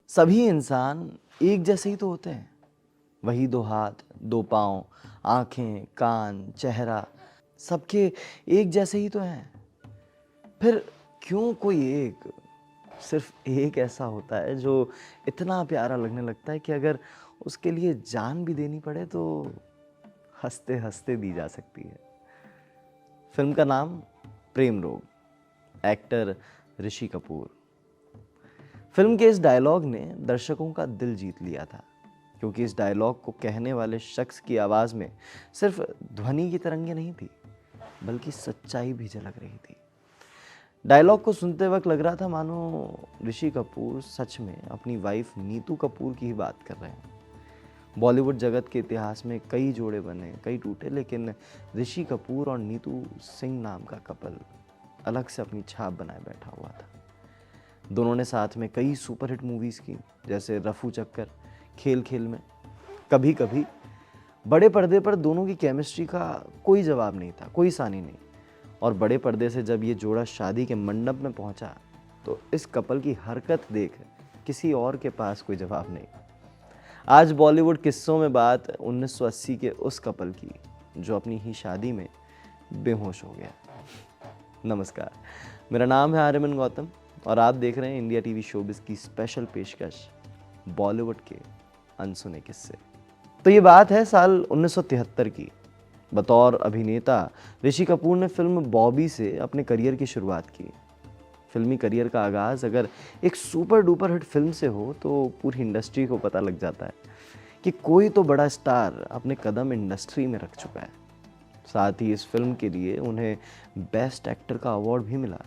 सभी इंसान एक जैसे ही तो होते हैं। वही दो हाथ, दो पाँव, आँखें, कान, चेहरा सबके एक जैसे ही तो हैं। फिर क्यों कोई एक, सिर्फ एक ऐसा होता है जो इतना प्यारा लगने लगता है कि अगर उसके लिए जान भी देनी पड़े तो हँसते हँसते दी जा सकती है। फिल्म का नाम प्रेम रोग, एक्टर ऋषि कपूर। फिल्म के इस डायलॉग ने दर्शकों का दिल जीत लिया था, क्योंकि इस डायलॉग को कहने वाले शख्स की आवाज़ में सिर्फ ध्वनि की तरंगे नहीं थी, बल्कि सच्चाई भी झलक रही थी। डायलॉग को सुनते वक्त लग रहा था मानो ऋषि कपूर सच में अपनी वाइफ नीतू कपूर की ही बात कर रहे हैं। बॉलीवुड जगत के इतिहास में कई जोड़े बने, कई टूटे, लेकिन ऋषि कपूर और नीतू सिंह नाम का कपल अलग से अपनी छाप बनाए बैठा हुआ था। दोनों ने साथ में कई सुपरहिट मूवीज़ की, जैसे रफू चक्कर, खेल खेल में, कभी कभी। बड़े पर्दे पर दोनों की केमिस्ट्री का कोई जवाब नहीं था, कोई सानी नहीं। और बड़े पर्दे से जब ये जोड़ा शादी के मंडप में पहुंचा तो इस कपल की हरकत देख किसी और के पास कोई जवाब नहीं। आज बॉलीवुड किस्सों में बात 1980 के उस कपल की जो अपनी ही शादी में बेहोश हो गया। नमस्कार, मेरा नाम है आर्यमन गौतम और आप देख रहे हैं इंडिया टीवी शोबिज़ की स्पेशल पेशकश बॉलीवुड के अनसुने किस्से। तो ये बात है साल 1973 की। बतौर अभिनेता ऋषि कपूर ने फिल्म बॉबी से अपने करियर की शुरुआत की। फिल्मी करियर का आगाज़ अगर एक सुपर डुपर हिट फिल्म से हो तो पूरी इंडस्ट्री को पता लग जाता है कि कोई तो बड़ा स्टार अपने कदम इंडस्ट्री में रख चुका है। साथ ही इस फिल्म के लिए उन्हें बेस्ट एक्टर का अवार्ड भी मिला।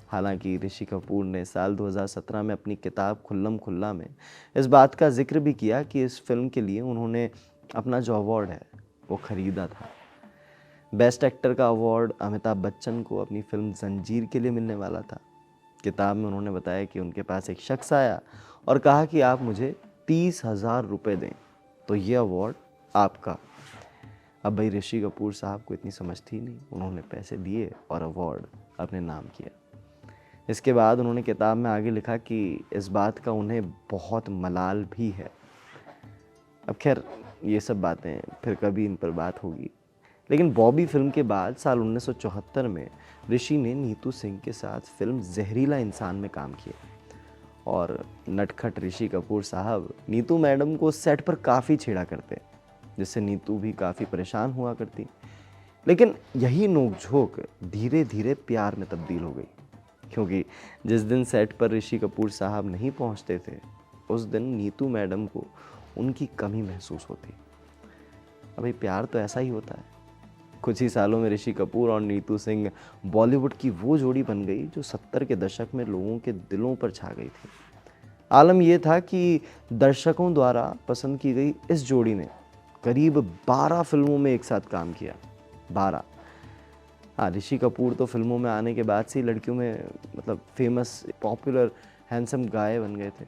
हालांकि ऋषि कपूर ने साल 2017 में अपनी किताब खुल्लम खुल्ला में इस बात का जिक्र भी किया कि इस फिल्म के लिए उन्होंने अपना जो अवार्ड है वो खरीदा था। बेस्ट एक्टर का अवार्ड अमिताभ बच्चन को अपनी फिल्म जंजीर के लिए मिलने वाला था। किताब में उन्होंने बताया कि उनके पास एक शख्स आया और कहा कि आप मुझे 30,000 रुपये दें तो ये अवार्ड आपका। अब भाई ऋषि कपूर साहब को इतनी समझ थी नहीं, उन्होंने पैसे दिए और अवार्ड अपने नाम किया। इसके बाद उन्होंने किताब में आगे लिखा कि इस बात का उन्हें बहुत मलाल भी है। अब खैर ये सब बातें फिर कभी इन पर बात होगी। लेकिन बॉबी फिल्म के बाद साल 1974 में ऋषि ने नीतू सिंह के साथ फिल्म जहरीला इंसान में काम किया। और नटखट ऋषि कपूर साहब नीतू मैडम को सेट पर काफ़ी छेड़ा करते, जिससे नीतू भी काफ़ी परेशान हुआ करती। लेकिन यही नोकझोंक धीरे धीरे प्यार में तब्दील हो गई, क्योंकि जिस दिन सेट पर ऋषि कपूर साहब नहीं पहुंचते थे उस दिन नीतू मैडम को उनकी कमी महसूस होती। अभी प्यार तो ऐसा ही होता है। कुछ ही सालों में ऋषि कपूर और नीतू सिंह बॉलीवुड की वो जोड़ी बन गई जो 70 के दशक में लोगों के दिलों पर छा गई थी। आलम यह था कि दर्शकों द्वारा पसंद की गई इस जोड़ी ने करीब 12 फिल्मों में एक साथ काम किया। 12। हाँ, ऋषि कपूर तो फिल्मों में आने के बाद से ही लड़कियों में फेमस, पॉपुलर, हैंडसम गाय बन गए थे।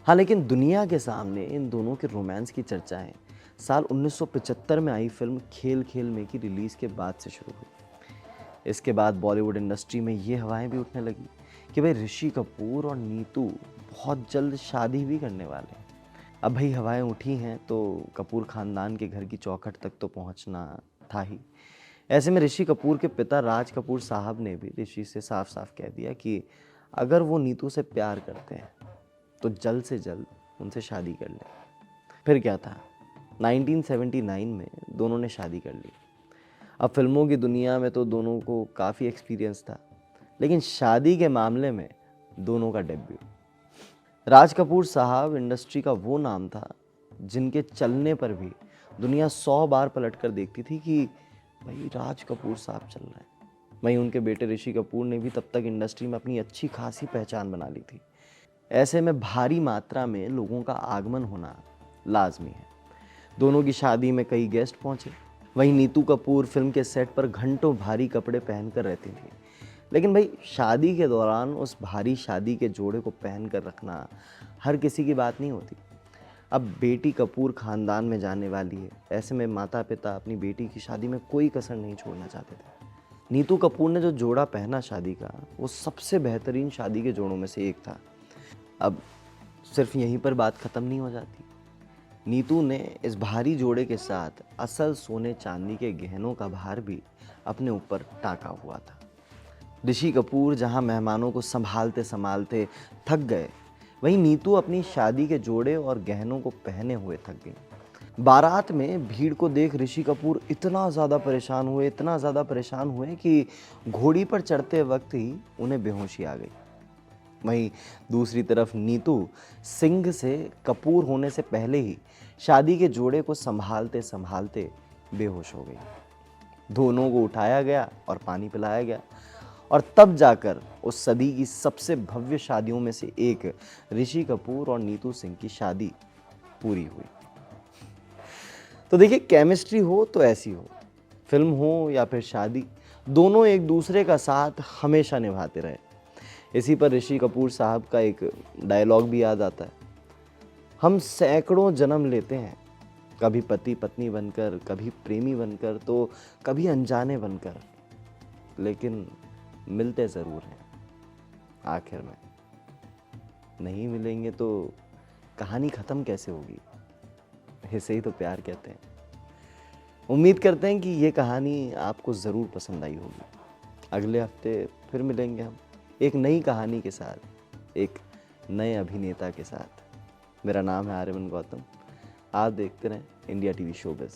हाँ, लेकिन दुनिया के सामने इन दोनों के रोमांस की चर्चाएं साल 1975 में आई फिल्म खेल खेल में की रिलीज़ के बाद से शुरू हुई। इसके बाद बॉलीवुड इंडस्ट्री में ये हवाएं भी उठने लगी कि भाई ऋषि कपूर और नीतू बहुत जल्द शादी भी करने वाले हैं। अब भाई हवाएं उठी हैं तो कपूर ख़ानदान के घर की चौखट तक तो पहुंचना था ही। ऐसे में ऋषि कपूर के पिता राज कपूर साहब ने भी ऋषि से साफ साफ कह दिया कि अगर वो नीतू से प्यार करते हैं तो जल्द से जल्द उनसे शादी कर लें। फिर क्या था, 1979 में दोनों ने शादी कर ली। अब फिल्मों की दुनिया में तो दोनों को काफ़ी एक्सपीरियंस था, लेकिन शादी के मामले में दोनों का डेब्यू। राज कपूर साहब इंडस्ट्री का वो नाम था जिनके चलने पर भी दुनिया 100 बार पलट कर देखती थी कि भाई राज कपूर साहब चल रहे हैं। वहीं उनके बेटे ऋषि कपूर ने भी तब तक इंडस्ट्री में अपनी अच्छी खासी पहचान बना ली थी। ऐसे में भारी मात्रा में लोगों का आगमन होना लाजमी है। दोनों की शादी में कई गेस्ट पहुंचे। वहीं नीतू कपूर फिल्म के सेट पर घंटों भारी कपड़े पहनकर रहती थी, लेकिन भाई शादी के दौरान उस भारी शादी के जोड़े को पहन कर रखना हर किसी की बात नहीं होती। अब बेटी कपूर खानदान में जाने वाली है, ऐसे में माता पिता अपनी बेटी की शादी में कोई कसर नहीं छोड़ना चाहते थे। नीतू कपूर ने जो जोड़ा पहना शादी का, वो सबसे बेहतरीन शादी के जोड़ों में से एक था। अब सिर्फ यहीं पर बात ख़त्म नहीं हो जाती। नीतू ने इस भारी जोड़े के साथ असल सोने चांदी के गहनों का भार भी अपने ऊपर टाँका हुआ था। ऋषि कपूर जहां मेहमानों को संभालते संभालते थक गए, वहीं नीतू अपनी शादी के जोड़े और गहनों को पहने हुए थक गई। बारात में भीड़ को देख ऋषि कपूर इतना ज़्यादा परेशान हुए कि घोड़ी पर चढ़ते वक्त ही उन्हें बेहोशी आ गई। वहीं दूसरी तरफ नीतू सिंह से कपूर होने से पहले ही शादी के जोड़े को संभालते संभालते बेहोश हो गई। दोनों को उठाया गया और पानी पिलाया गया और तब जाकर उस सदी की सबसे भव्य शादियों में से एक ऋषि कपूर और नीतू सिंह की शादी पूरी हुई। तो देखिए, केमिस्ट्री हो तो ऐसी हो, फिल्म हो या फिर शादी, दोनों एक दूसरे का साथ हमेशा निभाते रहे। इसी पर ऋषि कपूर साहब का एक डायलॉग भी याद आता है, हम सैकड़ों जन्म लेते हैं, कभी पति पत्नी बनकर, कभी प्रेमी बनकर, तो कभी अनजाने बनकर, लेकिन मिलते ज़रूर हैं आखिर में। नहीं मिलेंगे तो कहानी ख़त्म कैसे होगी? इसे ही तो प्यार कहते हैं। उम्मीद करते हैं कि ये कहानी आपको ज़रूर पसंद आई होगी। अगले हफ्ते फिर मिलेंगे हम एक नई कहानी के साथ, एक नए अभिनेता के साथ। मेरा नाम है आर्यमन गौतम। आप देखते रहें इंडिया टीवी शोबिज़।